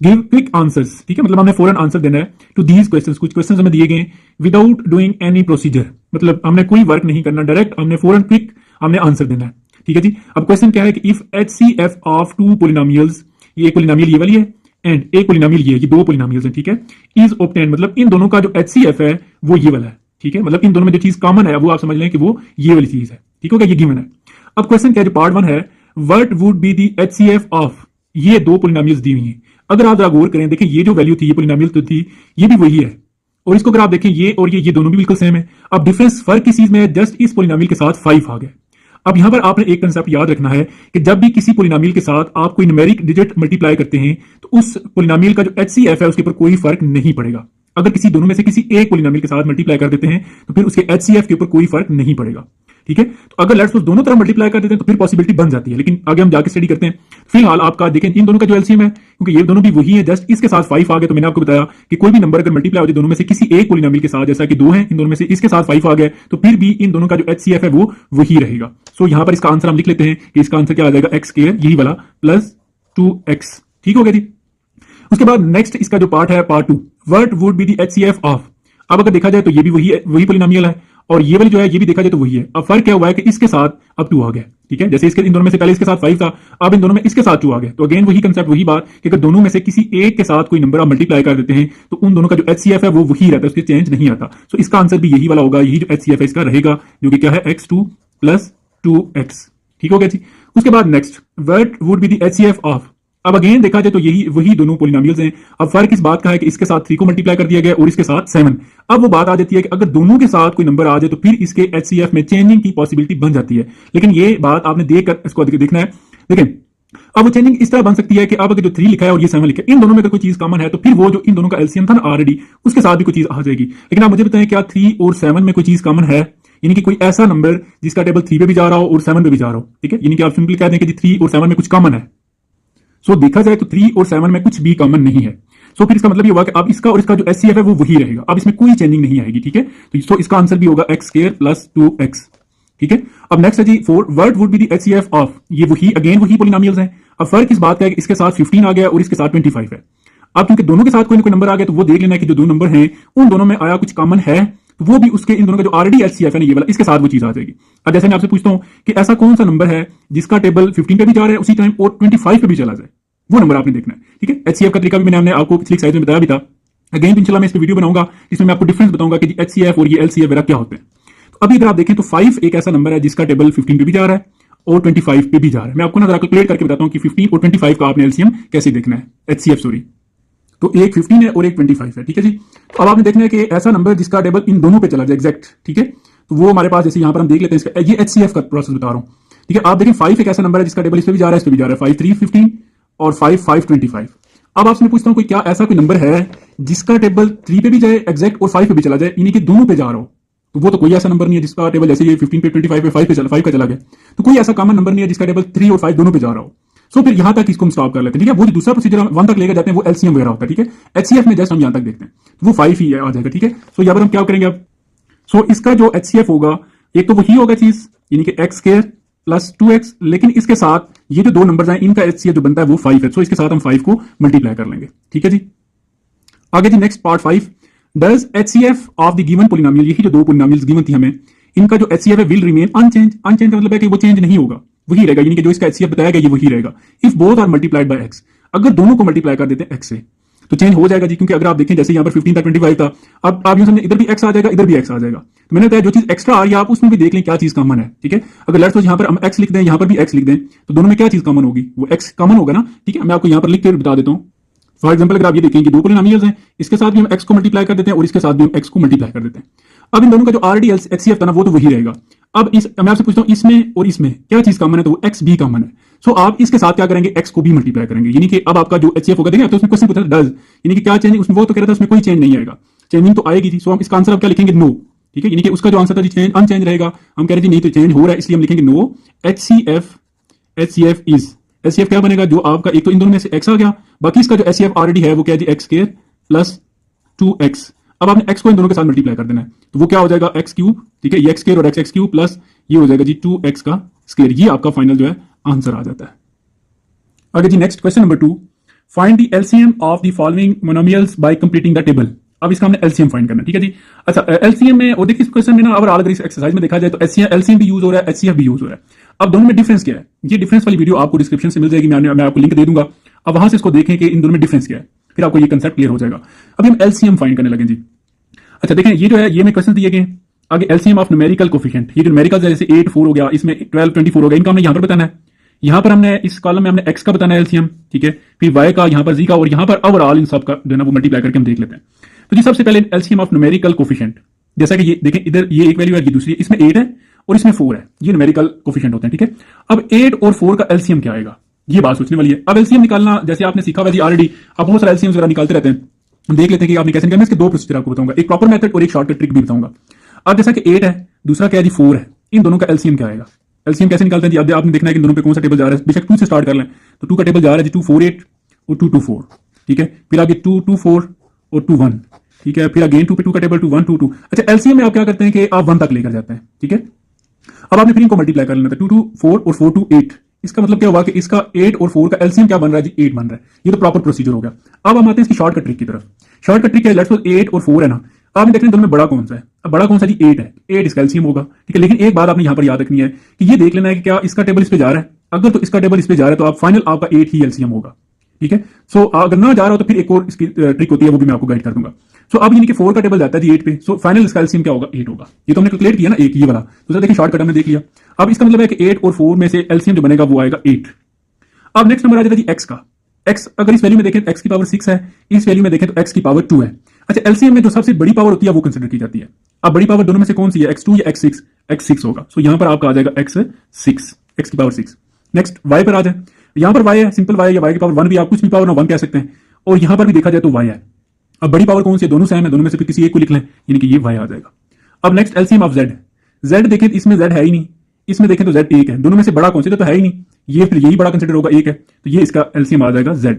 Give quick answers, ठीक है, मतलब हमने फौरन आंसर देना है टू दीज क्वेश्चंस। कुछ क्वेश्चंस हमें दिए गए विदाउट डूइंग एनी प्रोसीजर, मतलब हमने कोई वर्क नहीं करना, डायरेक्ट हमने फौरन क्विक हमने आंसर देना है, ठीक है जी। अब क्वेश्चन क्या है कि if HCF of two polynomials, ये एक पोलिनोमियल ये वाली है एंड एक पोलिनोमियल ये दो पोलिनोमियल्स हैं, ठीक है, इज ऑब्टेन्ड, मतलब इन दोनों का जो HCF है वो ये वाला है, ठीक है, मतलब इन दोनों में जो चीज कॉमन है वो आप समझ लें कि वो ये वाली चीज है, ठीक हो गया, ये गिवन है। अब क्वेश्चन क्या है, पार्ट 1 है what would be the HCF of, ये दो पोलिनोमियल्स दी हुई हैं। अगर आप गौर करें, देखिए ये जो वैल्यू थी, ये पोलिनोमियल तो थी, ये भी वही है, और इसको अगर आप देखें ये और ये दोनों भी बिल्कुल सेम है। अब डिफरेंस फर्क किस चीज में है, जस्ट इस पोलिनोमियल के साथ 5 आ गया। अब यहां पर आपने एक कंसेप्ट याद रखना है कि जब भी किसी पोलिनोमियल के साथ आप कोई न्यूमेरिक डिजिट मल्टीप्लाई करते हैं तो उस पोलिनोमियल का जो HCF है उसके ऊपर कोई फर्क नहीं पड़ेगा। अगर किसी दोनों में से किसी एक पोलिनोमियल के साथ मल्टीप्लाई कर देते हैं तो फिर उसके HCF के ऊपर कोई फर्क नहीं पड़ेगा, ठीक है। तो अगर लेट्स सपोज दोनों तरफ मल्टीप्लाई कर देते हैं तो फिर पॉसिबिलिटी बन जाती है, लेकिन आगे हम जाके स्टडी करते हैं। फिलहाल आपका देखें इन दोनों का जो एलसीएम है, क्योंकि ये दोनों भी वही है, जस्ट इसके साथ 5 आ गए, तो मैंने आपको बताया कि कोई भी नंबर अगर मल्टीप्लाई हो जाए दोनों में से किसी एक पोलिनोमियल के साथ, जैसा कि 2 है, इन दोनों में से इसके साथ 5 आ गए, तो फिर भी इन दोनों का जो HCF है वो वही रहेगा। सो यहां पर इसका आंसर हम लिख लेते हैं कि इसका आंसर क्या आ जाएगा, x स्क्वायर, यही वाला, प्लस 2x, ठीक हो गया जी। उसके बाद नेक्स्ट इसका जो पार्ट है, part 2, what would be the HCF of. अब अगर देखा जाए तो ये भी वही है, वही पोलिनोमियल है, और ये वाली जो है ये भी देखा जाए तो वही है। अब फर्क क्या हुआ है कि इसके साथ अब 2 आ गया, ठीक है, जैसे इसके इन दोनों में से पहले इसके साथ 5 था, अब इन दोनों में इसके साथ 2 आ गया। तो अगेन वही कंसेप्ट, वही बात कि अगर दोनों में से किसी एक के साथ कोई नंबर आप मल्टीप्लाई कर देते हैं तो उन दोनों का जो HCF है वो वही रहता है, उसके चेंज नहीं आता। सो इसका आंसर भी यही वाला होगा, यही जो HCF है इसका रहेगा, जो कि क्या है, x2 प्लस 2x, ठीक हो गया जी। उसके बाद next, what would be the HCF of. अब अगेन देखा जाए तो यही वही दोनों पोलिनोमियल्स हैं। अब फर्क इस बात का है कि इसके साथ 3 को मल्टीप्लाई कर दिया गया और इसके साथ 7। अब वो बात आ जाती है कि अगर दोनों के साथ कोई नंबर आ जाए तो फिर इसके HCF में चेंजिंग की पॉसिबिलिटी बन जाती है, लेकिन ये बात आपने देखकर इसको देखना है। देखें अब वो चेंजिंग इस तरह बन सकती है कि अब अगर जो 3 लिखा है और ये 7 लिखा है, इन दोनों में अगर कोई चीज कॉमन है तो फिर वो जो इन दोनों का एलसीएम था ना ऑलरेडी, उसके साथ भी कोई चीज आ जाएगी। लेकिन आप मुझे बताएं क्या 3 और 7 में कोई चीज कॉमन है, यानी कि कोई ऐसा नंबर जिसका टेबल 3 पे भी जा रहा हो और 7 पे भी जा रहा हो, ठीक है, यानी कि आप सिंपली कह दें कि 3 और 7 में कुछ कॉमन है। सो देखा जाए तो 3 और 7 में कुछ भी कॉमन नहीं है। सो फिर इसका मतलब ये हुआ कि अब इसका और इसका जो HCF है वो वही रहेगा, अब इसमें कोई चेंजिंग नहीं आएगी, ठीक है। तो इसका आंसर भी होगा x स्क्वायर प्लस 2x, ठीक है। अब नेक्स्ट है जी 4, what would be the HCF of. ये वही अगेन वही पोलिनोमियल्स हैं। अब फर्क इस बात का है कि इसके साथ 15 आ गया और इसके साथ 25 है। अब क्योंकि दोनों के साथ कोई ना कोई नंबर आ गया तो वो देख लेना है कि जो दो नंबर हैं उन दोनों में आया कुछ कॉमन है, तो वो भी उसके इन दोनों का जो ऑलरेडी HCF है ना ये वाला, इसके साथ वो चीज आ जाएगी। अब जैसे मैं आपसे पूछता हूं कि ऐसा कौन सा नंबर है जिसका टेबल 15 पे भी जा रहा है उसी टाइम और 25 पे भी चला जाए, वो नंबर आपने देखना है, ठीक है। HCF का तरीका भी मैंने आपको पिछली स्लाइड में बताया भी था। अगेन इंशाल्लाह मैं इस पे वीडियो बनाऊंगा जिसमें मैं आपको डिफरेंस बताऊंगा कि HCF और ये LCF वगैरह क्या होते हैं। तो अभी अगर आप देखें तो 5 एक ऐसा नंबर है जिसका टेबल 15 पे भी जा रहा है और 25 पे भी जा रहा है। मैं आपको ना जरा कैलकुलेट करके बताता हूं कि 15 और 25 का आपने LCM कैसे देखना है, HCF सॉरी। तो एक 15 है और एक 25 है, ठीक है जी। तो अब आपने देखना है कि ऐसा नंबर जिसका टेबल इन दोनों पे चला जाए एग्जैक्ट, ठीक है, तो वो हमारे पास जैसे यहां पर हम देख लेते हैं इसका, ये HCF का प्रोसेस बता रहा हूं, ठीक है। आप देखें 5 एक ऐसा नंबर है जिसका टेबल इस पे भी जा रहा है, इस पे भी जा रहा है, 5 3 15 और 5 5 25। अब आपसे मैं पूछता हूं कोई क्या ऐसा कोई नंबर है जिसका टेबल 3 पे भी जाए एग्जैक्ट और 5 पे भी चला जाए, यानी कि दोनों पे जा रहा हो, तो वो तो कोई ऐसा नंबर नहीं है जिसका टेबल जैसे ये 15 पे 25 पे 5 पे चला 5 का चला गया, तो कोई ऐसा कॉमन नंबर नहीं है जिसका टेबल 3 और 5 दोनों पे जा रहा हो। सो फिर यहां तक इसको हम स्टॉप कर लेते हैं, ठीक है। वो जो दूसरा प्रोसीजर हम 1 तक लेकर जाते हैं वो LCM वगैरह होता है, ठीक है। HCF में जस्ट हम यहां तक देखते हैं तो वो 5 ही आ जाएगा, ठीक है। सो यहां पर हम क्या करेंगे अब, सो इसका जो HCF होगा एक तो वही होगा चीज, यानी कि x स्क्वायर प्लस 2x, लेकिन इसके साथ ये जो दो नंबर हैं इनका HCF जो बनता है वो 5 है। सो इसके साथ हम 5 को मल्टीप्लाई कर लेंगे, ठीक है जी। आगे जी next part 5, does HCF of the given polynomial, यही जो दो पोलिनोमियल्स गिवन थी हमें, इनका जो HCF है विल रिमेन अनचेंज। अनचेंज का मतलब है कि वो चेंज नहीं होगा, वही रहेगा, यानी कि जो इसका HCF बताया गया ये वही रहेगा। If both are multiplied by x, अगर दोनों को मल्टीप्लाई कर देते हैं x से तो चेंज हो जाएगा जी, क्योंकि अगर आप देखें जैसे यहाँ पर 15 था 25 था, अब आप यूं समझें इधर भी x आ जाएगा इधर भी x आ जाएगा। तो मैंने बताया जो चीज एक्स्ट्रा आ रही है आप उसमें भी देख लें क्या चीज कॉमन है, ठीक है। अगर लेट्स सपोज यहाँ पर हम x लिख दें यहाँ पर भी x लिख दें तो दोनों में क्या चीज कॉमन होगी, वो x कॉमन होगा ना, ठीक है। मैं आपको यहाँ पर लिख के बता देता हूँ। फॉर एग्जाम्पल अगर आप ये देखें कि दो पोलिनोमियल्स हैं, इसके साथ भी हम x को मल्टीप्लाई कर देते हैं और इसके साथ भी हम x को मल्टीप्लाई कर देते हैं। अब इन दोनों का जो ऑलरेडी HCF था ना वो तो वही रहेगा। अब मैं आपसे पूछता हूं इसमें और इसमें क्या चीज कॉमन है, तो वो x भी कॉमन है। सो आप इसके साथ क्या करेंगे, x को भी मल्टीप्लाई करेंगे, यानी कि अब आपका जो HCF होगा, देखिए तो उसमें क्वेश्चन पूछा था डज, यानी कि क्या चेंज, उसमें वो तो कह रहा था उसमें कोई चेंज नहीं आएगा, चेंजिंग तो आएगी जी। सो हम इसका आंसर अब क्या लिखेंगे, नो, ठीक है, यानी कि उसका जो आंसर था जी चेंज अनचेंज रहेगा। हम कह रहे जी नहीं तो चेंज हो रहा है इसलिए हम लिखेंगे नो। HCF इज, HCF क्या बनेगा, जो आपका एक तो इन दोनों में से x आ गया, बाकी इसका जो HCF ऑलरेडी है वो क्या है जी x स्क्वायर प्लस 2x। अब आपने x को इन दोनों के साथ मल्टीप्लाई कर देना है तो वो क्या हो जाएगा x क्यूब, ठीक है, ये x स्क्वायर और x क्यूब प्लस ये हो जाएगा जी 2x का स्क्वायर। ये आपका फाइनल जो है आंसर आ जाता है। आगे जी next question number 2, find the LCM of the following monomials by completing the table. अब इसका हमने एलसीएम फाइंड करना है, ठीक है जी। अच्छा, एलसीएम में और देखिए इस क्वेश्चन में ना ओवरऑल अगर इस एक्सरसाइज में देखा जाए तो एलसीएम भी यूज हो रहा है, एचसीएफ भी यूज हो रहा है। अब दोनों में डिफरेंस क्या है, ये डिफरेंस वाली वीडियो आपको डिस्क्रिप्शन से मिल जाएगी, मैं आपको लिंक दे दूंगा। अब वहां से इसको देखें कि इन दोनों में डिफरेंस क्या है, फिर आपको ये कंसेप्ट क्लियर हो जाएगा। अभी हम एलसीएम फाइंड करने लगे जी। अच्छा देखें, ये जो है ये में क्वेश्चन दिए गए, आगे एलसीएम ऑफ न्यूमेरिकल कोफिशिएंट, ये जो न्यूमेरिकल जैसे 8 4 हो गया, इसमें 12 24 हो गया, इनका हमने यहां पर बताना है। यहां पर हमने इस कॉलम में हमने एक्स का बताना है एलसीएम, ठीक है, फिर वाई का, यहां पर जी का, और यहां पर ओवरऑल इन सब का जो है ना वो मल्टीप्लाई करके हम देख लेते हैं। तो जी सबसे पहले एलसीएम ऑफ न्यूमेरिकल कोफिशिएंट, जैसा कि ये देखें इधर ये एक वैल्यू है, ये दूसरी है, इसमें 8 है और इसमें 4 है, ये न्यूमेरिकल कोफिशिएंट होते हैं, ठीक है। अब 8 और 4 का एलसीएम क्या आएगा, ये बात सोचने वाली है। अब एलसीएम निकालना जैसे आपने सीखा हुआ जी ऑलरेडी, आप बहुत सारे एलसीएम वगैरह निकालते रहते हैं, हम देख लेते हैं कि आपने कैसे निकालना है। इसके दो प्रोसीजर आपको बताऊंगा, एक प्रॉपर मेथड और एक शॉर्टकट ट्रिक भी बताऊंगा। अब जैसा कि 8 है, दूसरा क्या है जी 4 है, इन दोनों का एलसीएम क्या आएगा, एलसीएम कैसे निकालते हैं जी। अब आपने देखना है कि इन दोनों पे कौन सा टेबल जा रहा है, बेशक 2 से स्टार्ट कर लें, तो 2 का टेबल जा रहा है जी 2 4 8 और 2 2 4, ठीक है। फिर आगे 2 2 4 और 2 1, ठीक है। फिर अगेन 2 पे 2 का टेबल 2 1 2 2। अच्छा, एलसीएम में आप क्या करते हैं कि आप 1 तक लेकर जाते हैं, ठीक है। अब आपने फिर इनको मल्टीप्लाई कर लेना था, 2 2 4 और 4 2 8। इसका मतलब क्या हुआ कि इसका 8 और 4 का एलसीएम क्या बन रहा है जी 8 बन रहा है। ये तो प्रॉपर प्रोसीजर हो गया। अब हम आते हैं इसकी शॉर्टकट ट्रिक की तरफ। शॉर्टकट ट्रिक है, लेट्स सपोज 8 और 4 है ना, आपने देखना दोनों में बड़ा कौन सा है। अब बड़ा कौन सा जी 8 है, 8 इसका एलसीएम होगा, ठीक है। लेकिन एक बात आपने यहां पर याद रखनी है कि ये देख लेना है कि क्या इसका टेबल इस पे जा रहा है। अगर तो इसका टेबल इस पे जा रहा है तो आप फाइनल आपका 8 ही एलसीएम होगा, ठीक है। सो अगर ना जा रहा हो तो फिर एक और इसकी ट्रिक होती है, वो भी मैं आपको गाइड कर दूंगा। सो अब यानी कि 4 का टेबल जाता है जी 8 पे, सो फाइनल इसका एलसीएम क्या होगा 8 होगा। ये तो हमने कैलकुलेट किया ना एक ये वाला, तो देखिए शॉर्टकट हमने देख लिया। अब इसका मतलब है कि 8 और 4 में से एलसीएम जो बनेगा वो आएगा 8। अब नेक्स्ट नंबर आ जाता है जी एक्स का। एक्स अगर इस वैल्यू में देखें तो एक्स की पावर 6 है, इस वैल्यू में देखें तो एक्स की पावर 2 है। अच्छा, एलसीएम में जो सबसे बड़ी पावर होती है वो कंसिडर की जाती है। अब बड़ी पावर दोनों में से कौन सी है, x2 या x6? x6 होगा। सो यहां पर आपका आ जाएगा x6, x की पावर 6। नेक्स्ट y पर आ जाए, यहां पर y है, सिंपल y या y की पावर 1 भी आप कुछ भी पावर ना 1 कह सकते हैं, और यहां पर भी देखा जाए तो y है। अब बड़ी पावर कौन सी है, दोनों सेम है, दोनों में से फिर किसी एक को लिख लें, यानी कि ये y आ जाएगा। अब next LCM of z। z देखें इसमें z है ही नहीं, इसमें देखें तो z 1 है, दोनों में से बड़ा कौन सा तो है ही नहीं, ये फिर यही बड़ा कंसिडर होगा 1 है, तो ये इसका एलसीएम आ जाएगा z,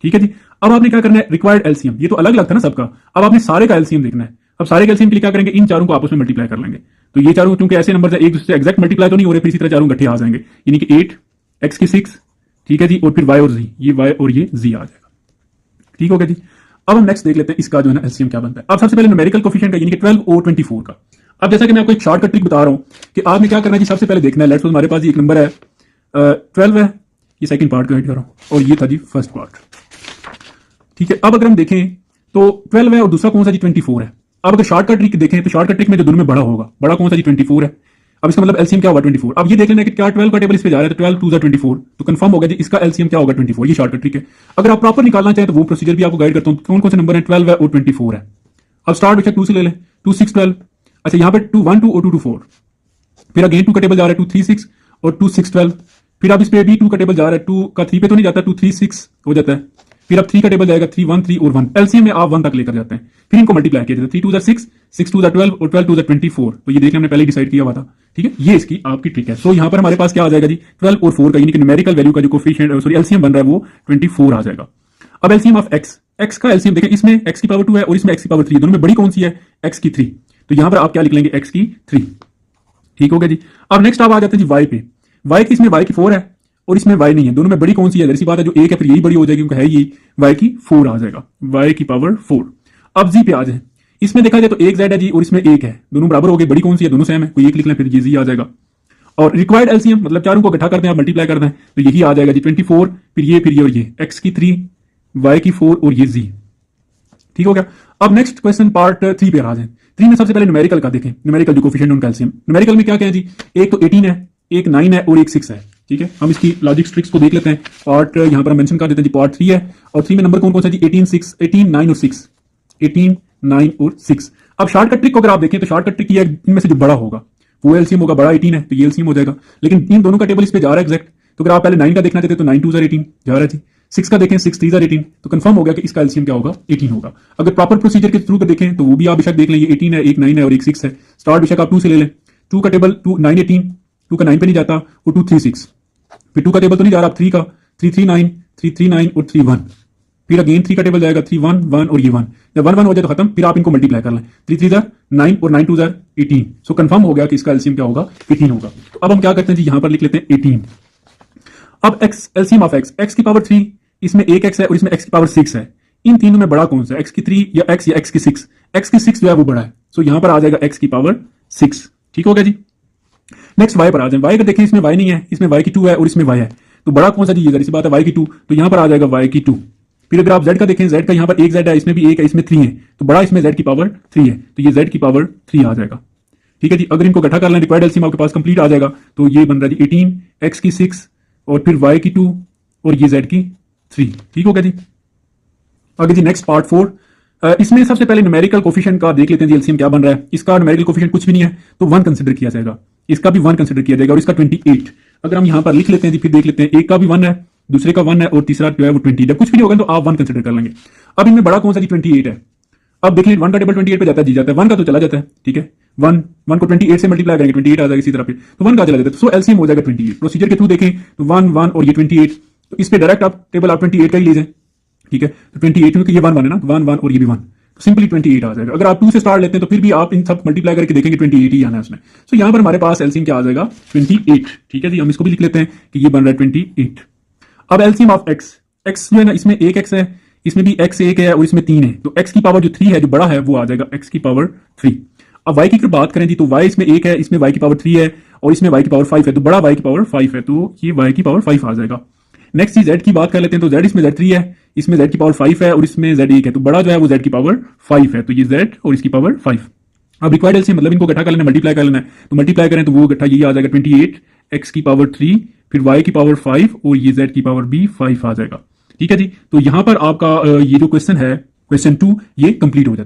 ठीक है जी। अब आपने क्या करना है, रिक्वायर्ड एलसीएम, ये तो अलग अलग था ना सबका, अब आपने सारे का एलसीएम देखना है। अब सारे का एलसीएम के लिए क्या करेंगे, इन चारों को आपस में मल्टीप्लाई कर लेंगे। तो ये चारों क्योंकि ऐसे नंबर एक दूसरे से एग्जैक्ट मल्टीप्लाई तो नहीं हो रहे, फिर इसी तरह चारों गट्ठे आ जाएंगे, यानी कि 8 x की 6, ठीक है जी, और फिर y और z, ये y और ये z आ जाएगा, ठीक हो गया जी। अब हम नेक्स्ट देख लेते हैं इसका जो है ना एलसीएम क्या बनता है। अब सबसे पहले न्यूमेरिकल कोफिशिएंट का, यानी कि 12 और 24 का। अब जैसा कि मैं आपको एक शॉर्टकट ट्रिक बता रहा हूं कि आपने क्या करना है जी, सबसे पहले देखना है, लेट्स सपोज हमारे पास एक नंबर है 12 है, ये सेकंड पार्ट गाइड कर रहा हूं, और ये था जी फर्स्ट पार्ट, ठीक है। अब अगर हम देखें तो 12 है और दूसरा कौन सा जी 24 है। अब अगर शॉर्टकट ट्रिक देखें तो शॉर्टकट ट्रिक में जो दोनों में बड़ा होगा, बड़ा कौन सा जी 24 है। अब इसका मतलब एलसीएम क्या होगा 24। अब ये देख लेना कि क्या 12 का टेबल इस पे जा रहा है, तो 12 2 24, तो कंफर्म होगा जी इसका एलसीएम क्या होगा 24। ये शॉर्टकट ट्रिक है। अगर आप प्रॉपर निकालना चाहें तो वो प्रोसीजर भी आपको गाइड करता हूं, कौन कौन से नंबर है 12 है और 24 है। अब स्टार्ट बेशक 2 से ले लें, 2 6 12। अच्छा, यहाँ पे 2 1 2 और 2 2 4, फिर अगेन 2 का टेबल जा रहा है 2 3 6 और 2 6 12। फिर अब इस पे भी 2 का टेबल जा रहा है, 2 का 3 पे तो नहीं जाता, 2 3 6 हो जाता है। फिर अब 3 का टेबल जाएगा 3 1 3 और 1, एलसीएम में आप 1 तक लेकर जाते हैं, फिर इनको मल्टीप्लाई किया जाता है, 3 2 6 6 2 12 और 12 2 24। तो ये देखिए हमने पहले डिसाइड किया हुआ था, ठीक है। ये इसकी आपकी ट्रिक है। सो यहाँ पर हमारे पास क्या आ जाएगा जी 12 और 4 का, यानी कि न्यूमेरिकल वैल्यू का जो कोफिशिएंट सॉरी एलसीएम बन रहा है वो 24 आ जाएगा। अब एलसीएम ऑफ एक्स, एक्स का एलसीएम देखें, इसमें एक्स की पावर 2 है और इसमें एक्स की पावर 3, दोनों में बड़ी कौन सी है, एक्स की 3, तो यहां पर आप क्या लिख लेंगे एक्स की 3, ठीक हो गया जी। अब नेक्स्ट आप आ जाते हैं जी वाई पे। वाई की, इसमें वाई की 4 है और इसमें वाई नहीं है, दोनों में बड़ी कौन सी है, ऐसी बात है जो एक है फिर यही बड़ी हो जाएगी क्योंकि है ये, वाई की 4 आ जाएगा, वाई की पावर 4। अब जी पे आ जाए, इसमें देखा जाए तो एक जेड है जी और इसमें एक है, दोनों बराबर हो गए, बड़ी कौन सी है, दोनों सेम है, कोई एक लिख लें फिर ये जी आ जाएगा। और रिक्वायर्ड एलसीएम मतलब चारों को इकट्ठा करते हैं आप, मल्टीप्लाई करते हैं, तो यही आ जाएगा जी 24, फिर ये और ये, एक्स की 3, वाई की 4 और ये जी, ठीक हो गया। अब नेक्स्ट क्वेश्चन पार्ट 3 पे आ जाए। 3 में सबसे पहले न्यूमेरिकल का देखें, न्यूमेरिकल जो कोफिशिएंट उनका एलसीएम। न्यूमेरिकल में क्या क्या है जी, एक तो 18 है, एक 9 है और एक 6 है, ठीक है। हम इसकी लॉजिक ट्रिक्स को देख लेते हैं। पार्ट यहां पर हम मेंशन कर देते हैं जी, पार्ट 3 है और 3 में नंबर कौन कौन सा जी 18 6 18 9 और 6, 18 9 और 6। अब शॉर्टकट ट्रिक को अगर आप देखें तो शॉर्टकट ट्रिक ये इनमें से जो बड़ा होगा वो एलसीएम होगा, बड़ा 18 है तो ये एलसीएम हो जाएगा, लेकिन इन दोनों का टेबल इस पे जा रहा है एग्जैक्ट, तो अगर आप पहले 9 का देखना चाहते तो 9 2 18 जा रहा है जी, 6 का देखें 6 3 18, तो कंफर्म हो गया कि इसका एलसीएम क्या होगा 18 होगा। अगर प्रॉपर प्रोसीजर के थ्रू देखें तो वो भी आप बेशक देख लें, ये 18 है, एक 9 है और एक 6 है। स्टार्ट बेशक आप 2 से ले लें, 2 का टेबल 2 9 18, 2 का 9 पे नहीं जाता वो 2 3 6, फिर 2 का टेबल तो नहीं जा रहा, 3 का 3 3 9 3 3 9 और 3 1, फिर अगेन 3 का टेबल जाएगा 3 1 1 और ये 1, जब 1 1 हो जाए तो खत्म, फिर आप इनको मल्टीप्लाई कर लें, 3 3 9 और 9 2 18। सो कंफर्म हो गया कि इसका एलसीएम क्या होगा 18 होगा। तो अब हम क्या करते हैं जी, यहां पर लिख लेते हैं 18। अब x, LCM of x, x की पावर 3, इसमें एक x है और इसमें x की पावर 6 है। इन तीनों में बड़ा कौन सा है, x की 3 या x की 6? x की 6 जो है वो बड़ा है, सो यहां पर आ जाएगा x की पावर 6। ठीक हो गया जी। नेक्स्ट y पर आ जाए। y का देखिए इसमें y नहीं है, इसमें y की 2 है और इसमें y है, तो बड़ा कौन सा जी? इसी बात है y की 2, तो यहां पर आ जाएगा y की 2। फिर अगर आप z का देखें, z का यहाँ पर एक z है, इसमें भी एक है, इसमें 3 है, तो बड़ा इसमें z की पावर 3 है, तो ये z की पावर 3 आ जाएगा। ठीक है जी। अगर इनको इकट्ठा कर लें, रिक्वायर्ड एलसीएम आपके पास कंप्लीट आ जाएगा, तो ये बन रहा है जी 18, x की 6 और फिर y की 2 और ये z की 3। ठीक हो गया जी। आगे जी नेक्स्ट पार्ट 4। इसमें सबसे पहले न्यूमेरिकल कोफिशिएंट का देख लेते हैं जी, एलसीएम क्या बन रहा है। इसका न्यूमेरिकल कोफिशिएंट कुछ भी नहीं है, तो 1 कंसिडर किया जाएगा, इसका भी 1 कंसिडर किया जाएगा और इसका 28। अगर हम यहां पर लिख लेते हैं जी, फिर देख लेते हैं, एक का भी 1 है, दूसरे का 1 है और तीसरा जो है वो 20 है। कुछ भी नहीं होगा तो आप 1 कंसिडर कर लेंगे। अब इनमें बड़ा कौन सा जी? 28 है। अब देखिए 1 का टेबल 28 पे जाता है जी, जाता है, 1 का तो चला जाता है। ठीक है, 1 को 28 से मल्टीप्लाई करेंगे, 28 आ जाएगा इसी तरह पे, तो 1 का चला जाता है, सो एलसीएम हो जाएगा 28। प्रोसीजर के थ्रू देखें तो 1 1 और ये 28, तो इस पे डायरेक्ट आप टेबल आप 28 का ही ले जाए। ठीक है, तो 28 क्योंकि ये 1 1 है ना, 1 1 और ये भी 1, तो सिंपली 28 आ जाएगा। अगर आप 2 से स्टार्ट लेते हैं तो फिर भी आप इन सब मल्टीप्लाई करके देखेंगे 28 ही आना है उसमें। सो यहां पर हमारे पास एलसीएम क्या आ जाएगा? 28। ठीक है जी, हम इसको भी लिख लेते हैं कि ये बन रहा है 28। अब एलसीएम ऑफ x, x जो है ना, इसमें एक x है, इसमें भी x एक है और इसमें 3 है, तो x की पावर जो 3 है, जो बड़ा है, वो आ जाएगा x की पावर 3। अब y की अगर बात करें जी, तो y इसमें एक है, इसमें y की पावर 3 है और इसमें y की पावर 5 है, तो बड़ा y की पावर 5 है, तो ये y की पावर 5 आ जाएगा। नेक्स्ट z की बात कर लेते हैं, तो z इसमें z3 है, इसमें z की पावर 5 है और इसमें z एक है, तो बड़ा जो है वो z की पावर 5 है, तो ये z और इसकी पावर 5। अब रिक्वायर्ड एलसीएम मतलब इनको इकट्ठा कर लेना, मल्टीप्लाई कर लेना है, तो मल्टीप्लाई करें तो वो इकट्ठा यही आ जाएगा 28, x की पावर 3, फिर y की पावर 5 और ये z की पावर भी 5 आ जाएगा। ठीक है जी, तो यहां पर आपका ये जो क्वेश्चन है, क्वेश्चन 2, ये कंप्लीट हो जाता है।